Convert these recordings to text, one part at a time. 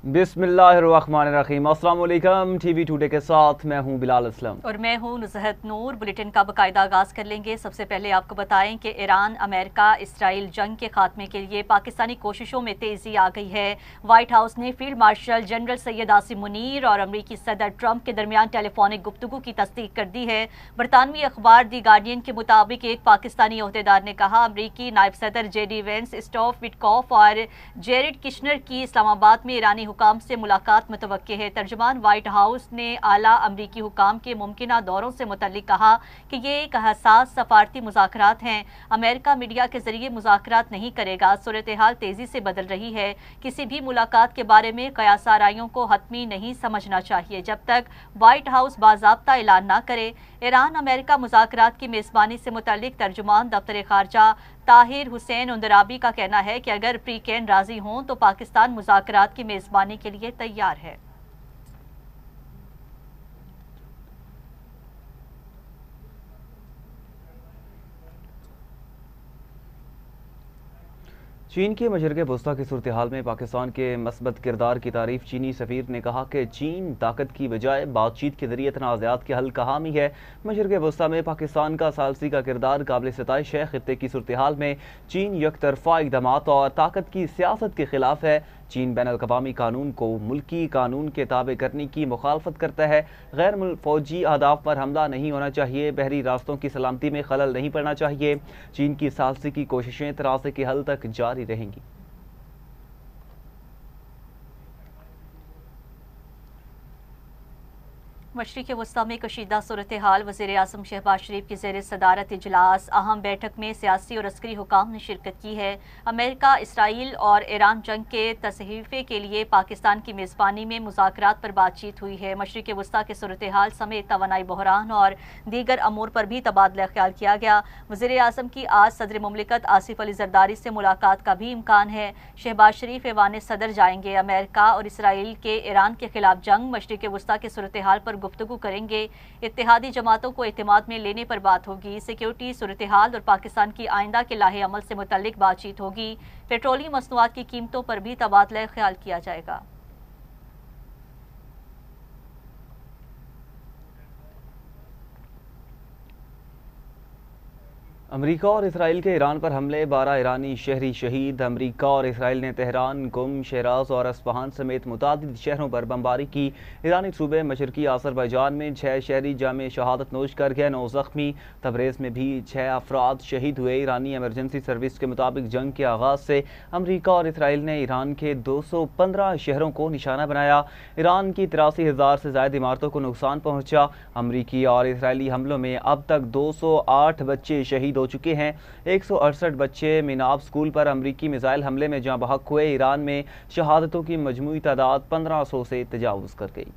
बिस्मिल्लाहिर्रहमानिर्रहीम। अस्सलाम वालेकुम। टीवी टुडे के साथ मैं हूं बिलाल असलम और मैं हूं नुज़हत नूर। बुलेटिन का बाकायदा आगाज़ कर लेंगे। सबसे पहले आपको बताएं कि ईरान अमेरिका इसराइल जंग के खात्मे के लिए पाकिस्तानी कोशिशों में तेज़ी आ गई है। वाइट हाउस ने field marshal general Syed Asim Munir और अमरीकी सदर ट्रंप के दरमियान टेलीफोनिक गुफ्तगू की तस्दीक कर दी है। बरतानवी अखबार दी गार्डियन के मुताबिक एक पाकिस्तानी ओहदेदार ने कहा, अमरीकी नायब सदर JD वेंस, स्टोव विटकॉफ और जेरेड किशनर की इस्लामाबाद में ईरानी हुकाम से मुलाकात मुतवक्के है। तर्जुमान वाइट हाउस ने आला अमरीकी हुकाम के मुमकिना दौरों से मुतल्लिक कहा कि ये एक हसास सफारती मुज़ाकरात हैं। अमेरिका मीडिया के जरिए मुज़ाकरात नहीं करेगा। सूरत हाल तेजी से बदल रही है। किसी भी मुलाकात के बारे में कयास आराइयों को हतमी नहीं समझना चाहिए जब तक व्हाइट हाउस बाज़ाब्ता ऐलान न करे। ईरान अमेरिका मुज़ाकरात की मेज़बानी से मुतल्लिक तर्जुमान दफ्तर खारजा ताहिर हुसैन उंदराबी का कहना है कि अगर प्रीकेन राजी हों तो पाकिस्तान मुज़ाकरात की मेज़बानी के लिए तैयार है। चीन के मशरक़ वस्ता की सूरत हाल में पाकिस्तान के मस्बत किरदार की तारीफ चीनी सफ़ीर ने कहा कि चीन ताकत की बजाय बातचीत के जरिए तनाज़ात के हल का हामी है। मशरक़ वस्ता में पाकिस्तान का सालसी का किरदार काबिल सताइश है। खित्ते की सूरत हाल में चीन यकतरफा इक़दामात और ताकत की सियासत के खिलाफ है। चीन बैन अल-अक़वामी कानून को मुल्की कानून के ताबे करने की मुखालफत करता है। गैर फौजी अहदाफ पर हमला नहीं होना चाहिए। बहरी रास्तों की सलामती में खलल नहीं पड़ना चाहिए। चीन की सालसी की कोशिशें तनाज़े के हल तक जारी रहेंगी। मशरिक़ वस्ता में कशीदा सूरत हाल। वज़ीर आज़म शहबाज शरीफ की ज़ेर सदारत इजलास अहम बैठक में सियासी और अस्करी हुकाम ने शिरकत की है। अमेरिका इसराइल और ईरान जंग के तसहीफ़े के लिए पाकिस्तान की मेज़बानी में मुज़ाकरात पर बातचीत हुई है। मशरिक़ वस्ता के सूरत हाल समेत तवानाई बहरान और दीगर अमूर पर भी तबादला ख्याल किया गया। वज़ीर आज़म की आज सदर मुमलिकत आसिफ अली जरदारी से मुलाकात का भी इम्कान है। शहबाज शरीफ ऐवान सदर जाएंगे। अमेरिका और इसराइल के ईरान के खिलाफ जंग मशरिक़ वस्ता के सूरत हाल पर गुफ्तगू करेंगे। इत्तेहादी जमातों को एतमाद में लेने पर बात होगी। सिक्योरिटी सूरत हाल और पाकिस्तान की आइंदा के लाहे अमल से मुतल्लिक बातचीत होगी। पेट्रोलियम मसनूआत की कीमतों पर भी तबादला ख्याल किया जाएगा। अमरीका और इसराइल के ईरान पर हमले, 12 ईरानी शहरी शहीद। अमरीका और इसराइल ने तेहरान, कुम, शहराज और अस्फहान समेत मुतादिद शहरों पर बमबारी की। ईरानी सूबे मशरकी आज़रबाईजान में 6 शहरी जाम शहादत नोश कर गए, 9 ज़ख्मी। तबरेज़ में भी 6 अफराद शहीद हुए। ईरानी एमरजेंसी सर्विस के मुताबिक जंग के आगाज़ से अमरीका और इसराइल ने ईरान के 215 शहरों को निशाना बनाया। ईरान की 83,000 से ज़ायद इमारतों को नुकसान पहुँचा। अमरीकी और इसराइली हमलों में अब तक 208 बच्चे शहीद हो चुके हैं। 168 बच्चे मिनाब स्कूल पर अमरीकी मिसाइल हमले में जहाँ बहक हुए। ईरान में शहादतों की मजमूई तादाद 1500 से तजावुज़ कर गई।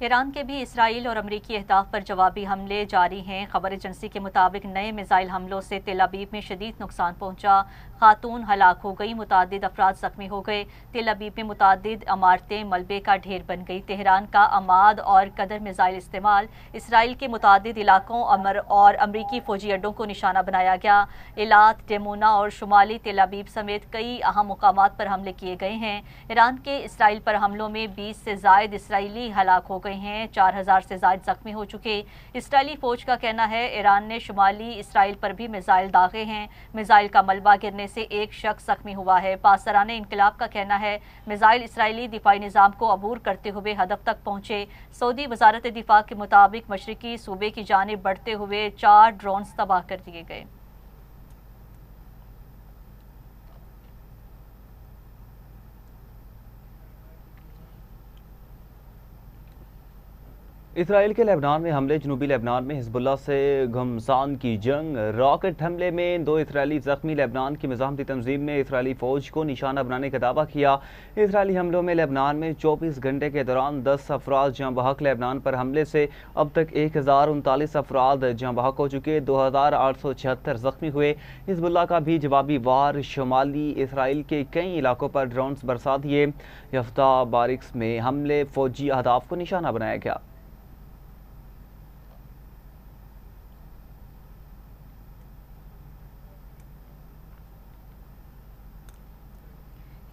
ईरान के भी इसराइल और अमरीकी अहदाफ पर जवाबी हमले जारी हैं। खबर एजेंसी के मुताबिक नए मिसाइल हमलों से तेल अबीब में शदीद नुकसान पहुंचा। खातून हलाक हो गई, मुतादिद अफराद जख्मी हो गए। तेल अबीब में मुतादिद इमारतें मलबे का ढेर बन गई। तेहरान का अमाद और कदर मिसाइल इस्तेमाल। इसराइल के मुतादिद इलाकों और अमरीकी फौजी अड्डों को निशाना बनाया गया। इलात, डेमोना और शुमाली तेल अबीब समेत कई अहम मुकामात पर हमले किए गए हैं। ईरान के इसराइल पर हमलों में 20 से जायद इसराइली हलाक हो गए हैं। 4000 से ज्यादा जख्मी हो चुके। इसराइली फौज का कहना है ईरान ने शुमाली इसराइल पर भी मिसाइल दागे हैं। मिसाइल का मलबा गिरने से एक शख्स जख्मी हुआ है। पासरान इनकलाब का कहना है मिसाइल इसराइली दिफाई निज़ाम को अबूर करते हुए हदफ तक पहुंचे। सऊदी वजारत दिफा के मुताबिक मशरिकी सूबे की जानिब बढ़ते हुए 4 ड्रोन तबाह कर दिए गए। इसराइल के लेबनान में हमले, जनूबी लेबनान में हिजबुल्लाह से घमसान की जंग। रॉकेट हमले में 2 इसराइली जख्मी। लेबनान की मज़ाहमती तंजीम ने इसराइली फ़ौज को निशाना बनाने का दावा किया। इसराइली हमलों में लेबनान में 24 घंटे के दौरान 10 अफराद जहाँ बहक। लेबनान पर हमले से अब तक 1039 अफराद जहाँ बहक हो चुके, 2876 जख्मी हुए। हिजबुल्लाह का भी जवाबी वार शुमाली इसराइल के कई इलाकों पर ड्रोन बरसा दिए। यफ्ता बारिक्स में हमले, फौजी अहदाफ को निशाना बनाया गया।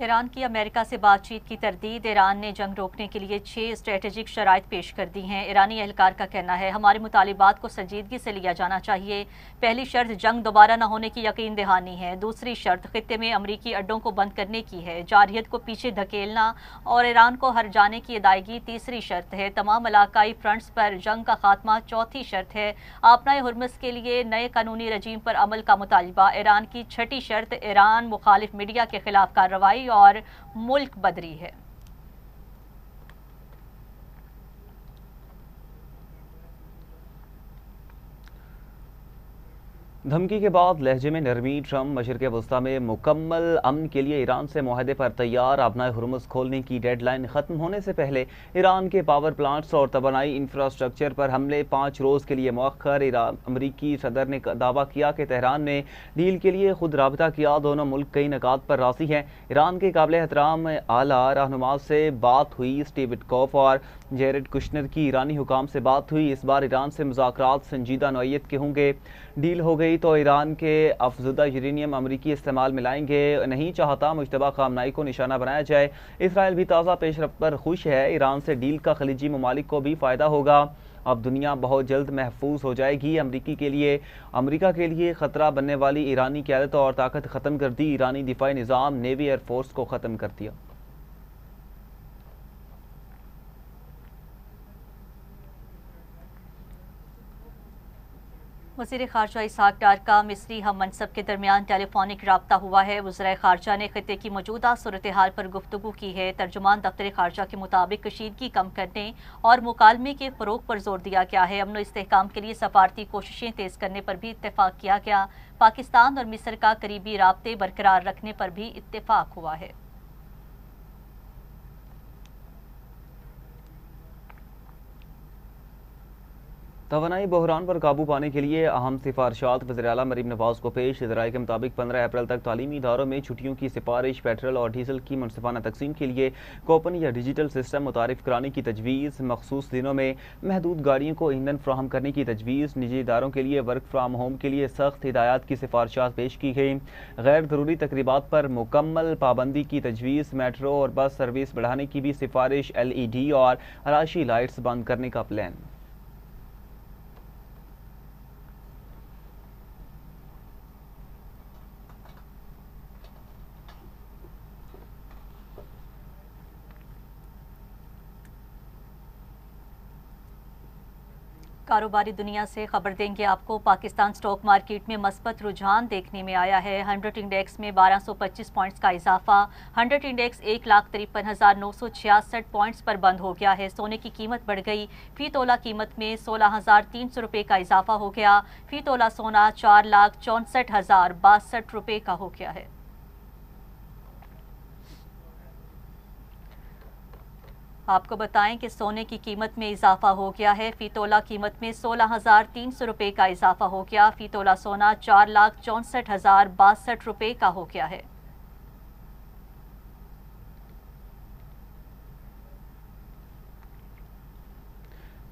ईरान की अमेरिका से बातचीत की तरदीद। ईरान ने जंग रोकने के लिए 6 स्ट्रेटेजिक शराइत पेश कर दी हैं। ईरानी एहलकार का कहना है, हमारे मुतालिबात को संजीदगी से लिया जाना चाहिए। पहली शर्त जंग दोबारा न होने की यकीन दहानी है। दूसरी शर्त खित्ते में अमरीकी अड्डों को बंद करने की है। जारहियत को पीछे धकेलना और ईरान को हर जाने की अदायगी तीसरी शर्त है। तमाम इलाकाई फ्रंट्स पर जंग का खात्मा चौथी शर्त है। आपनाए हुर्मुज़ के लिए नए कानूनी रजीम पर अमल का मुतालिबा। ईरान की छठी शर्त ईरान मुखालिफ मीडिया के खिलाफ कार्रवाई और मुल्क बदरी है। धमकी के बाद लहजे में नरमी, ट्रंप मशरिक़ वस्ता में मुकम्मल अमन के लिए ईरान से मुआहदे पर तैयार। अपना हुर्मुज़ खोलने की डेडलाइन ख़त्म होने से पहले ईरान के पावर प्लांट्स और तवानाई इंफ्रास्ट्रक्चर पर हमले 5 रोज़ के लिए मौख़र। अमरीकी सदर ने दावा किया कि तेहरान ने डील के लिए खुद राबता किया। दोनों मुल्क कई निकात पर राज़ी हैं। ईरान के काबिल एहतराम आला रहनुमा से बात हुई। स्टीव विटकॉफ और जेरेड कुशनर की ईरानी हुकाम से बात हुई। इस बार ईरान से मुज़ाकरात संजीदा नौइयत के होंगे। डील हो गई तो ईरान के अफजुदा यूरेनियम अमरीकी इस्तेमाल में लाएंगे। नहीं चाहता मुश्तबा खामनाई को निशाना बनाया जाए। इसराइल भी ताज़ा पेशरफ्त पर खुश है। ईरान से डील का खलीजी ममालिक को भी फ़ायदा होगा। अब दुनिया बहुत जल्द महफूज हो जाएगी। अमरीका के लिए ख़तरा बनने वाली ईरानी क़यादत और ताकत ख़त्म कर दी। ईरानी दिफाई निज़ाम, नेवी, एयरफोर्स को ख़त्म कर दिया। वज़ीर ख़ारजा इसहाक़ डार का मिस्री हम मनसब के दरमियान टेलीफोनिक रब्ता हुआ है। वज़ीर ख़ारजा ने ख़ित्ते की मौजूदा सूरत हाल पर गुफ्तगू की है। तर्जुमान दफ्तर ख़ारजा के मुताबिक कशीदगी कम करने और मुकालमे के फ़रोग़ पर जोर दिया गया है। अमन इस्तेहकाम के लिए सफारती कोशिशें तेज़ करने पर भी इत्तेफ़ाक़ किया गया। पाकिस्तान और मिस्र का करीबी राब्ते बरकरार रखने पर भी इत्तेफ़ाक़ हुआ है। तवानाई बहरान पर काबू पाने के लिए अहम सिफारशात वज़ीर आला मरीम नवाज को पेश। ज़राए के मुताबिक 15 अप्रैल तक तालीमी इदारों में छुट्टियों की सिफारिश, पेट्रोल और डीजल की मुनसिफाना तकसीम के लिए कूपन या डिजिटल सिस्टम मुतारिफ कराने की तजवीज़, मखसूस दिनों में महदूद गाड़ियों को ईंधन फ्राहम करने की तजवीज़, निजी इदारों के लिए वर्क फ्राम होम के लिए सख्त हिदायत की सिफारशात पेश की गई। गैर ज़रूरी तकरीबात पर मुकम्मल पाबंदी की तजवीज़, मेट्रो और बस सर्विस बढ़ाने की भी सिफारिश, LED और आराशी लाइट्स बंद करने का प्लान। कारोबारी दुनिया से खबर देंगे आपको। पाकिस्तान स्टॉक मार्केट में मस्बत रुझान देखने में आया है। 100 इंडेक्स में 1225 पॉइंट्स का इजाफा। 100 इंडेक्स 1,53,966 पॉइंट्स पर बंद हो गया है। सोने की कीमत बढ़ गई। फी तोला कीमत में 16,300 रुपये का इजाफा हो गया। फी तोला सोना 4,64,062 रुपये का हो गया है। आपको बताएं कि सोने की कीमत में इजाफा हो गया है। फी तोला कीमत में 16,300 रुपये का इजाफा हो गया। फी तोला सोना 4,64,062 रुपये का हो गया है।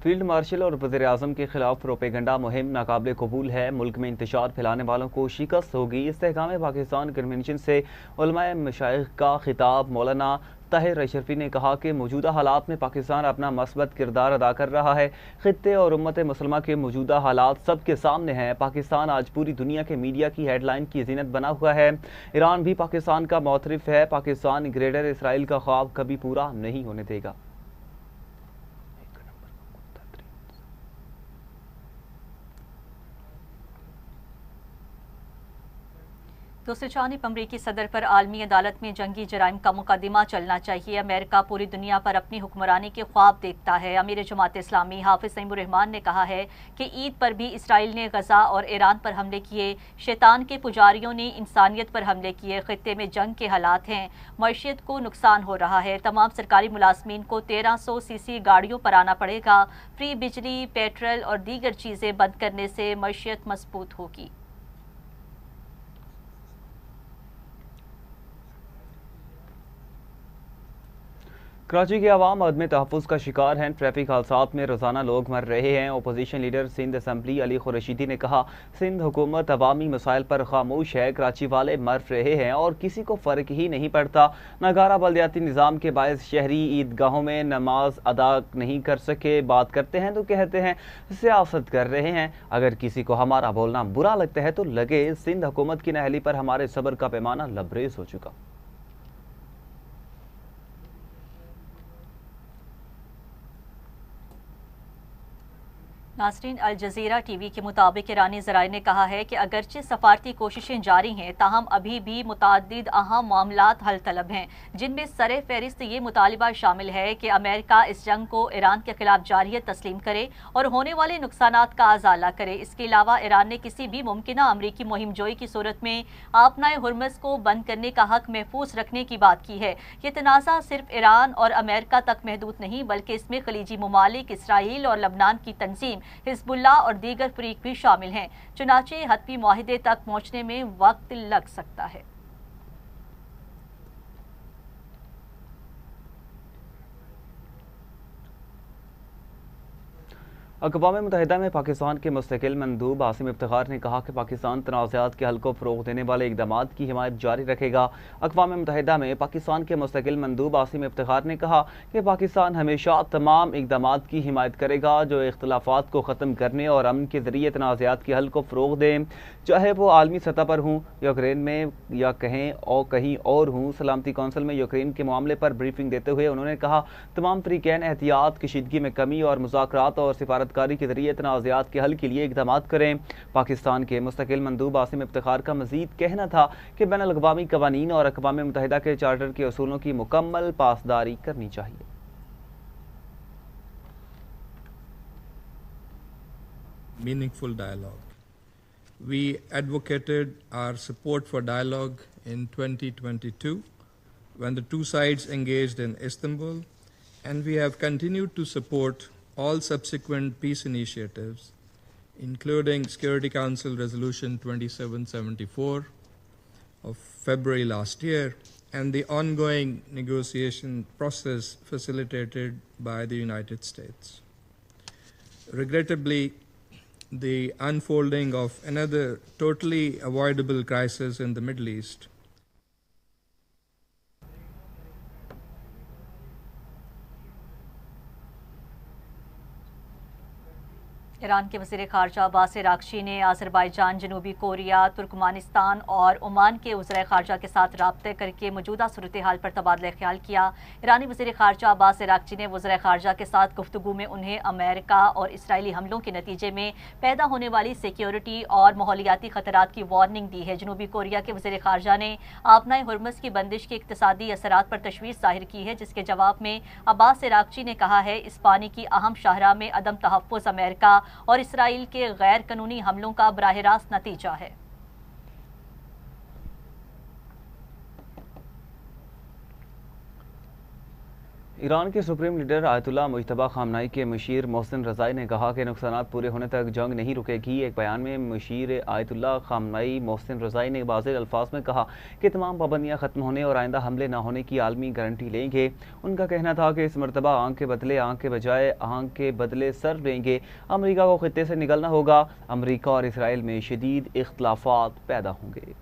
फील्ड मार्शल और वज़ीर आज़म के खिलाफ प्रोपेगंडा मुहिम नाकाबिल कबूल है। मुल्क में इंतशार फैलाने वालों को शिकस्त होगी। इस्तेहकाम पाकिस्तान कन्वेंशन से उलमाए मशाइख का खिताब। मौलाना ताहिर अशरफी ने कहा कि मौजूदा हालात में पाकिस्तान अपना मस्बत किरदार अदा कर रहा है। खित्ते और उम्मत मुसलमा के मौजूदा हालात सबके सामने हैं। पाकिस्तान आज पूरी दुनिया के मीडिया की हेडलाइन की जीनत बना हुआ है। ईरान भी पाकिस्तान का मौतरिफ है। पाकिस्तान ग्रेटर इसराइल का ख्वाब कभी पूरा नहीं होने देगा। दूसरी जानिब अमरीकी सदर पर आलमी अदालत में जंगी जराइम का मुकदमा चलना चाहिए। अमेरिका पूरी दुनिया पर अपनी हुक्मरानी के ख्वाब देखता है। अमीर जमात इस्लामी हाफिज सईमुर-रहमान ने कहा है कि ईद पर भी इसराइल ने गजा और ईरान पर हमले किए। शैतान के पुजारियों ने इंसानियत पर हमले किए। खित्ते में जंग के हालात हैं। मईशत को नुकसान हो रहा है। तमाम सरकारी मुलाजमीन को 1300 सीसी गाड़ियों पर आना पड़ेगा। फ्री बिजली, पेट्रोल और दीगर चीज़ें बंद करने से मईशत मजबूत होगी। कराची के अवाम अदम तहफ़्फ़ुज़ का शिकार हैं। ट्रैफिक हादसात में रोज़ाना लोग मर रहे हैं। Opposition leader Sindh assembly Ali Khurshidi ने कहा, सिंध हुकूमत अवामी मसाइल पर खामोश है। कराची वाले मर रहे हैं और किसी को फ़र्क ही नहीं पड़ता। नागारा बल्दियाती निज़ाम के बायस शहरी ईदगाहों में नमाज अदा नहीं कर सके। बात करते हैं तो कहते हैं सियासत कर रहे हैं। अगर किसी को हमारा बोलना बुरा लगता है तो लगे सिंध हुकूमत की नाअहली पर हमारे सब्र का पैमाना लबरेज हो चुका। नासरीन, अल जज़ीरा टीवी के मुताबिक ईरानी ज़राए ने कहा है कि अगरचे सफारती कोशिशें जारी हैं, ताहम अभी भी मुतादिद अहम मामलात हल तलब हैं, जिनमें सरे फहरिस्त ये मुतालिबा शामिल है कि अमेरिका इस जंग को ईरान के खिलाफ जारियत तस्लीम करे और होने वाले नुकसानात का अजाला करे। इसके अलावा ईरान ने किसी भी मुमकिना अमरीकी मुहिम जोई की सूरत में आपनाए हुर्मुज़ को बंद करने का हक महफूज रखने की बात की है। ये तनाज़ा सिर्फ ईरान और अमेरिका तक महदूद नहीं, बल्कि इसमें खलीजी ममालिक, इसराइल और लबनान की तंजीम हिज़्बुल्लाह और दीगर फरीक भी शामिल हैं। चुनाचे हतमी मुआहिदे तक पहुंचने में वक्त लग सकता है। अक़वाम मुत्तहिदा में पाकिस्तान के मुस्तकिल मंदूब आसिम इफ्तिखार ने कहा कि पाकिस्तान तनाज़ात के हल को फ़रोग़ देने वाले इक़दामात की हिमायत जारी रखेगा। अक़वाम मुत्तहिदा में पाकिस्तान के मुस्तकिल मंदूब आसिम इफ्तिखार ने कहा कि पाकिस्तान हमेशा तमाम इक़दामात की हिमायत करेगा जो इख्तिलाफ़ात को ख़त्म करने और अमन के ज़रिए तनाज़ात के हल को फ़रोग़ दें, चाहे वो आलमी सतह पर हों, यूक्रेन में या कहीं और हों। सलामती कौंसिल में यूक्रेन के मामले पर ब्रीफिंग देते हुए उन्होंने कहा, तमाम फ़रीक़ैन एहतियात, कशीदगी में कमी और मुज़ाकरात और सिफारतकारी के ज़रिए तनाज़ात के हल के लिए इक़दामात करें। पाकिस्तान के मुस्तकिल मंदूब आसिम इफ्तिखार का मज़ीद कहना था कि बैनुल अक़वामी क़वानीन और अक़वाम मुत्तहिदा के चार्टर के असूलों की मुकम्मल पासदारी करनी चाहिए। Meaningful dialogue. We advocated our support for dialogue in 2022 when the two sides engaged in Istanbul, and we have continued to support all subsequent peace initiatives, including Security Council Resolution 2774 of February last year and the ongoing negotiation process facilitated by the United States. Regrettably, the unfolding of another totally avoidable crisis in the Middle East Iran के वज़ीर ख़ारजा Abbas Araghchi ने Azerbaijan, जनूबी Korea, Turkmenistan और Oman के वज़ीर ख़ारजा के साथ राब्ते करके मौजूदा सूरत हाल पर तबादला ख्याल किया। ईरानी वज़ीर ख़ारजा अब्बास अराग़ची ने वज़ीर ख़ारजा के साथ गुफ्तगू में उन्हें अमेरिका और इसराइली हमलों के नतीजे में पैदा होने वाली सिक्योरिटी और माहौलियाती ख़तरात की वार्निंग दी है। जनूबी कोरिया के वज़ीर ख़ारजा ने आपनाए हुर्मुज़ की बंदिश के इक़्तिसादी असरात पर तशवीश ज़ाहिर की है, जिसके जवाब में अब्बास अराग़ची ने कहा है, इस पानी की अहम शाहराह में अदम तहफ़्फ़ुज़ अमेरिका और इसराइल के गैर कानूनी हमलों का बराह रास्त नतीजा है। ईरान के सुप्रीम लीडर आयतुल्लाह मुज्तबा ख़ामनाई के मुशीर मोहसिन रज़ाई ने कहा कि नुकसानात पूरे होने तक जंग नहीं रुकेगी। एक बयान में मुशीर आयतुल्लाह ख़ामनाई मोहसिन रज़ाई ने वाज़ेह अल्फाज में कहा कि तमाम पाबंदियाँ ख़त्म होने और आइंदा हमले न होने की आलमी गारंटी लेंगे। उनका कहना था कि इस मरतबा आंख के बदले आंख के बजाय आंख के बदले सर लेंगे। अमरीका को खित्ते से निकलना होगा। अमरीका और इसराइल में शदीद इख्तिलाफात पैदा होंगे।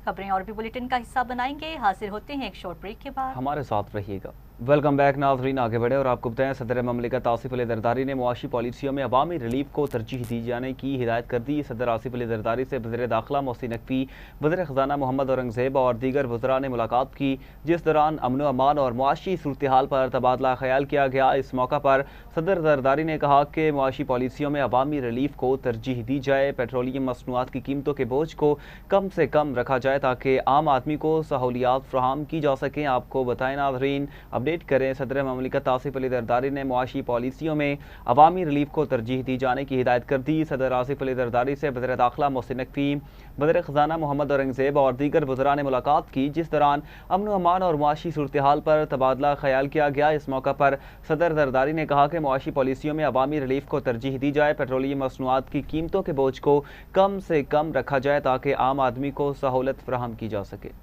खबरें और भी बुलेटिन का हिस्सा बनाएंगे। हाजिर होते हैं एक शॉर्ट ब्रेक के बाद। हमारे साथ रहिएगा। वेलकम बैक नाज़रीन, आगे बढ़े और आपको बताएं, सदर ममलिकत आसिफ अली ज़रदारी ने मुआशी पॉलिसियों में अवामी रिलीफ को तरजीह दी जाने की हिदायत कर दी। सदर आसिफ अली ज़रदारी से वज़ीर दाखिला मोहसिन नकवी, वज़ीर ख़ज़ाना मोहम्मद औरंगज़ेब और दीगर वज़रा ने मुलाकात की, जिस दौरान अमन अमान और मुआशी सूरत हाल पर तबादला ख्याल किया गया। इस मौका पर सदर ज़रदारी ने कहा कि मुआशी पॉलिसियों में अवामी रिलीफ को तरजीह दी जाए, पेट्रोलियम मसनूआत की कीमतों के बोझ को कम से कम रखा जाए ताकि आम आदमी को सहूलियात फ़राहम की जा सकें। आपको बताएं नाज़रीन, अपडेट अपडेट करें। सदर ममलिकत आसिफ अली जरदारी ने मुआशी पॉलिसियों में अवामी रिलीफ को तरजीह दी जाने की हिदायत कर दी। सदर आसिफ अली जरदारी से वज़ीर दाखिला मोहसिन नकवी, वज़ीर ख़ज़ाना मोहम्मद औरंगज़ेब और दीगर वज़रा ने मुलाकात की, जिस दौरान अमन अमान और मुआशी सूरत हाल पर तबादला ख्याल किया गया। इस मौका पर सदर जरदारी ने कहा कि मुआशी पॉलिसियों में अवामी रिलीफ को तरजीह दी जाए, पेट्रोलियम मसनूआत की कीमतों के बोझ को कम से कम रखा जाए ताकि आम आदमी को सहूलत फराहम की जा सके।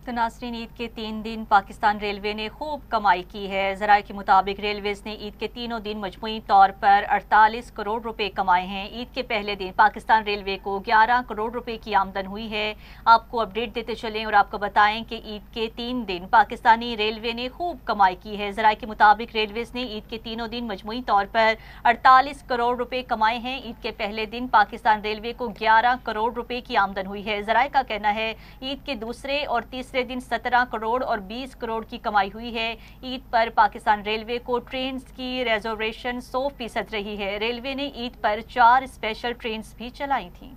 तो नाज़रीन, ईद के 3 दिन पाकिस्तान रेलवे ने खूब कमाई की है। ज़राए के मुताबिक रेलवेज़ ने ईद के तीनों दिन मजमूई तौर पर 48 करोड़ रुपए कमाए हैं। ईद के पहले दिन पाकिस्तान रेलवे को 11 करोड़ रुपए की आमदन हुई है। आपको अपडेट देते चलें और आपको बताएं कि ईद के 3 दिन पाकिस्तानी रेलवे ने खूब कमाई की है। ज़राए के मुताबिक रेलवेज़ ने ईद के तीनों दिन मजमूई तौर पर 48 करोड़ रुपए कमाए हैं। ईद के पहले दिन पाकिस्तान रेलवे को 11 करोड़ रुपए की आमदन हुई है। ज़राए का कहना है ईद के दूसरे और तीसरे दिन 17 करोड़ और 20 करोड़ की कमाई हुई है। ईद पर पाकिस्तान रेलवे को ट्रेन की रिजर्वेशन 100% रही है। रेलवे ने ईद पर 4 स्पेशल ट्रेन भी चलाई थी।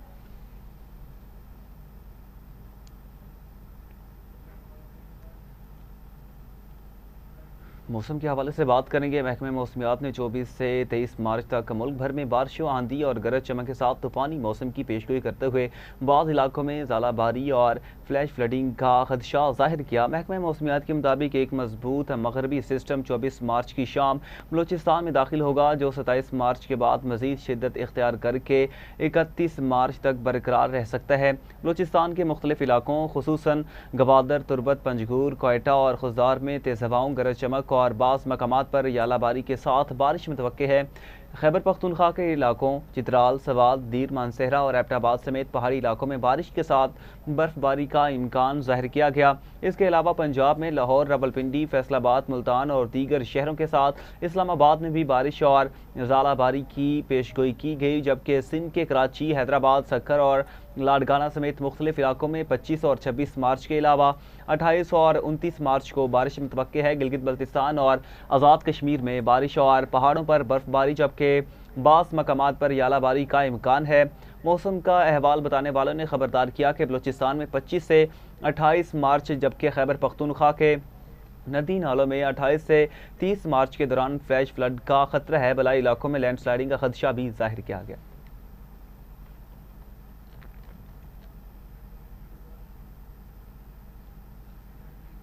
मौसम के हवाले से बात करेंगे। महकमे मौसमियात ने 24 से 23 मार्च तक मुल्क भर में बारिशों, आंधी और गरज चमक के साथ तूफानी मौसम की पेशगोई करते हुए बाज़ इलाकों में ज़ालाबारी और फ्लैश फ्लडिंग का खदशा जाहिर किया। महकमे मौसमियात के मुताबिक एक मजबूत मगरबी सिस्टम 24 मार्च की शाम बलूचिस्तान में दाखिल होगा, जो 27 मार्च के बाद मजीद शिद्दत इख्तियार करके 31 मार्च तक बरकरार रह सकता है। बलूचिस्तान के मुख्तलिफ इलाकों खुसूसन गवादर, तुरबत, पंजगूर, कोयटा और खुजदार में तेज़ हवाओं, गरज चमक और बाज़ मकामात पर यालाबारी के साथ बारिश मुतवक्के है। खैबर पख्तूनख्वा के इलाकों चित्राल, सवात, दीर, मानसहरा और एबटाबाद समेत पहाड़ी इलाकों में बारिश के साथ बर्फबारी का इम्कान जाहिर किया गया। इसके अलावा पंजाब में लाहौर, रावलपिंडी, फैसलाबाद, मुल्तान और दीगर शहरों के साथ इस्लामाबाद में भी बारिश और ज़ालाबारी की पेशगोई की गई, जबकि सिंध के कराची, हैदराबाद, सक्कर और लाडगाना समेत मुख्तलिफ इलाकों में 25 और 26 मार्च के अलावा 28 और 29 मार्च को बारिश मुतवक्के है। गिलगित बल्तिस्तान और आज़ाद कश्मीर में बारिश और पहाड़ों पर बर्फबारी, जबकि बास मकामात पर यालाबारी का इम्कान है। मौसम का अहवाल बताने वालों ने खबरदार किया कि बलूचिस्तान में 25 से 28 मार्च, जबकि खैबर पख्तूनख्वा के नदी नालों में 28 से 30 मार्च के दौरान फ्लैश फ्लड का खतरा है। बलाई इलाकों में लैंडस्लाइडिंग का खदशा भी जाहिर किया गया।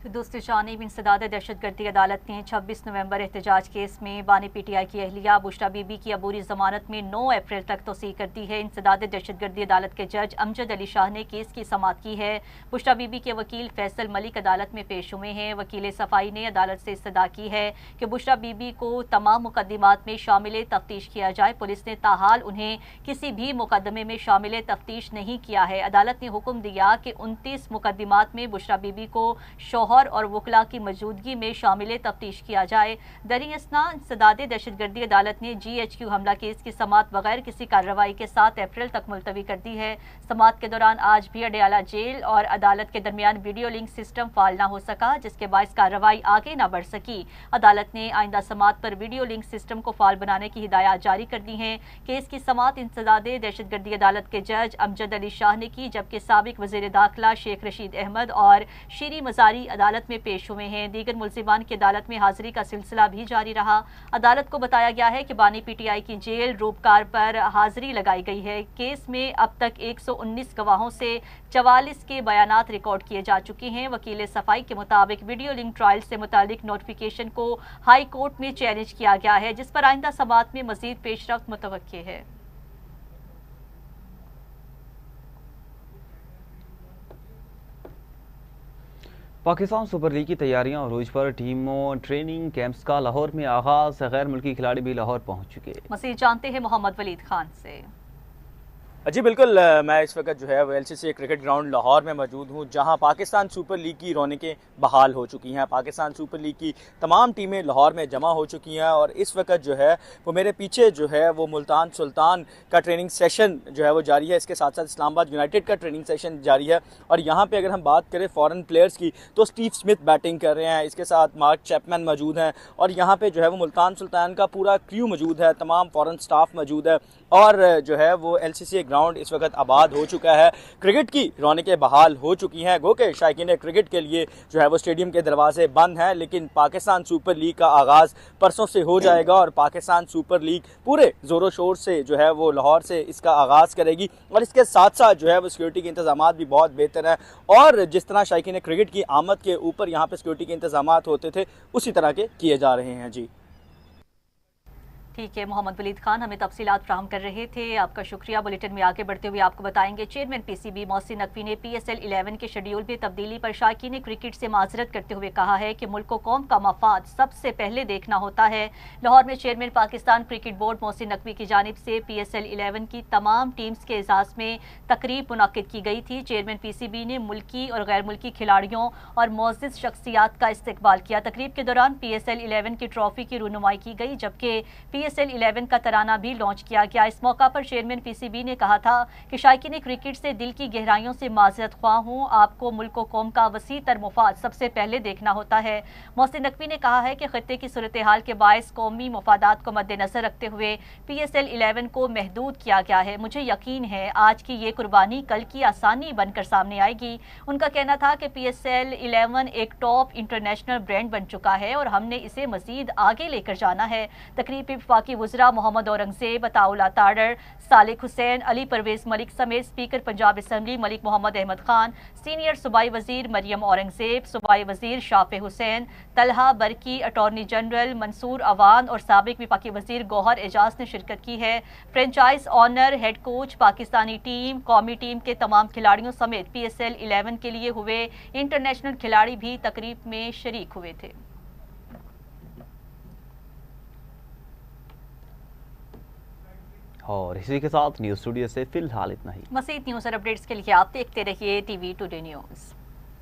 तो दूसरी जानिब इंसदाद दहशतगर्दी अदालत ने 26 नवंबर एहतजाज केस में बानी PTI की अहलिया बुशरा बीबी की अबूरी जमानत में 9 अप्रैल तक तोसी कर दी है। इंसदाद दहशतगर्दी अदालत के जज अमजद अली शाह ने केस की समाअत की है। बुशरा बीबी के वकील फैसल मलिक अदालत में पेश हुए हैं। वकील सफाई ने अदालत से इस्तदा की है कि बुशरा बीबी को तमाम मुकदमात में शामिल तफ्तीश किया जाए। पुलिस ने ताहाल उन्हें किसी भी मुकदमे में शामिल तफ्तीश नहीं किया है। अदालत ने हुक्म दिया कि 29 मुकदमात में बुशरा बीबी को शौहर और वकला की मौजूदगी में शामिल तफ्तीश किया जाए। दरियासना इंसदाद दहशतगर्दी अदालत ने GHQ हमला केस की समाअत बगैर किसी कार्रवाई के 7 अप्रैल तक मुलतवी कर दी है। समाअत के दौरान आज भी अडयाला जेल और अदालत के दरमियान वीडियो लिंक सिस्टम फाल न हो सका, जिसके बायस कार्रवाई आगे न बढ़ सकी। अदालत ने आइंदा समाअत पर वीडियो लिंक सिस्टम को फाल बनाने की हिदायत जारी कर दी है। केस की समाअत इंसदाद दहशतगर्दी अदालत के जज अमजद अली शाह ने की, जबकि साबिक वज़ीर दाखिला शेख रशीद अहमद और शीरी मजारी अदालत में पेश हुए हैं। दीगर मुल्जिमान की अदालत में हाजिरी का सिलसिला भी जारी रहा। अदालत को बताया गया है कि बानी PTI की जेल रूपकार पर हाजिरी लगाई गई है। केस में अब तक 119 गवाहों से 44 के बयानात रिकॉर्ड किए जा चुके हैं। वकील सफाई के मुताबिक वीडियो लिंक ट्रायल से मुतालिक नोटिफिकेशन को हाई कोर्ट में चैलेंज किया गया है, जिस पर आइंदा समाअत में मजीद पेशरफ्त मुतवक्के है। पाकिस्तान सुपर लीग की तैयारियां अरूज पर, टीमों ट्रेनिंग कैंप्स का लाहौर में आगाज। गैर मुल्की खिलाड़ी भी लाहौर पहुंच चुके। मज़ीद जानते हैं मोहम्मद वलीद खान से। जी बिल्कुल, मैं इस वक्त जो है वो LCC क्रिकेट ग्राउंड लाहौर में मौजूद हूँ, जहाँ पाकिस्तान सुपर लीग की रौनकें बहाल हो चुकी हैं। पाकिस्तान सुपर लीग की तमाम टीमें लाहौर में जमा हो चुकी हैं और इस वक्त जो है वो मेरे पीछे जो है वो मुल्तान सुल्तान का ट्रेनिंग सेशन जो है वो जारी है। इसके साथ साथ इस्लामाबाद यूनाइटेड का ट्रेनिंग सेशन जारी है। और यहाँ पर अगर हम बात करें फ़ॉरेन प्लेयर्स की, तो स्टीव स्मिथ बैटिंग कर रहे हैं, इसके साथ मार्क चैपमैन मौजूद हैं और यहाँ पर जो है वो मुल्तान सुल्तान का पूरा क्रू मौजूद है, तमाम फ़ॉरेन स्टाफ मौजूद है। और जो है वो LCC ग्राउंड इस वक्त आबाद हो चुका है, क्रिकेट की रौनकें बहाल हो चुकी हैं। गो के शायकीन क्रिकेट के लिए जो है वो स्टेडियम के दरवाजे बंद हैं, लेकिन पाकिस्तान सुपर लीग का आगाज़ परसों से हो जाएगा और पाकिस्तान सुपर लीग पूरे ज़ोरों शोर से जो है वो लाहौर से इसका आगाज़ करेगी। और इसके साथ साथ जो है वो सिक्योरिटी के इंतजाम भी बहुत बेहतर हैं और जिस तरह शायकीन क्रिकेट की आमद के ऊपर यहाँ पर सिक्योरिटी के इंतजाम होते थे उसी तरह के किए जा रहे हैं। जी ठीक है, मोहम्मद वलीद खान हमें तफसीलात फ्राहम कर रहे थे, आपका शुक्रिया। बुलेटिन में आगे बढ़ते हुए आपको बताएंगे चेयरमैन पीसीबी मोहसिन नकवी ने PSL 11 के शेड्यूल में तब्दीली पर शायकीन क्रिकेट से माजरत करते हुए कहा है कि मुल्क को कौम का मफाद सबसे पहले देखना होता है। लाहौर में chairman Pakistan cricket board Mohsin Naqvi की जानिब से PSL 11 की तमाम टीम्स के एजाज़ में तकरीब मुनाकिद की गई थी। चेयरमैन PCB ने मुल्की और गैर मुल्की खिलाड़ियों और मोअज़्ज़िज़ शख्सियात का इस्तकबाल किया। तकरीब के दौरान PSL 11 की ट्रॉफी की रुनुमाई की गई, जबकि PSL 11 का तराना भी लॉन्च किया गया। इस मौका पर चेयरमैन PCB ने कहा था कि शायकीन क्रिकेट से दिल की गहराइयों से माजरत ख्वाह हूँ, आपको मुल्क व कौम का वसी तर मुफाद सबसे पहले देखना होता है। मोहसिन नकवी ने कहा है कि खत्ते की सूरत हाल के बायस कौमी मफादात को मद्देनजर रखते हुए PSL 11 को महदूद किया गया है। मुझे यकीन है आज की ये कुर्बानी कल की आसानी बनकर सामने आएगी। उनका कहना था कि PSL 11 एक टॉप इंटरनेशनल ब्रांड बन चुका है और हमने इसे मजीद आगे लेकर जाना है। तकरीब में वफाकी वज़रा मोहम्मद औरंगजेब, अताउल्लाह ताडर, सालिक हुसैन, अली परवेज मलिक समेत speaker Punjab assembly Malik Mohammad Ahmad Khan, senior सूबाई वजीर मरियम औरंगजेब, सूबाई वजीर शाफे हुसैन, तलहा बरकी, अटॉर्नी जनरल मंसूर अवान और साबिक वफाकी वजीर गौहर एजाज ने शिरकत की है। Franchise owner, head coach, Pakistani team, कौमी टीम के तमाम खिलाड़ियों समेत PSL 11 के लिए हुए इंटरनेशनल खिलाड़ी भी तकरीब में शरीक हुए थे। और इसी के साथ न्यूज़ स्टूडियो से फिलहाल इतना ही। मज़ीद न्यूज़ और अपडेट्स के लिए आप देखते रहिए TV टुडे न्यूज़।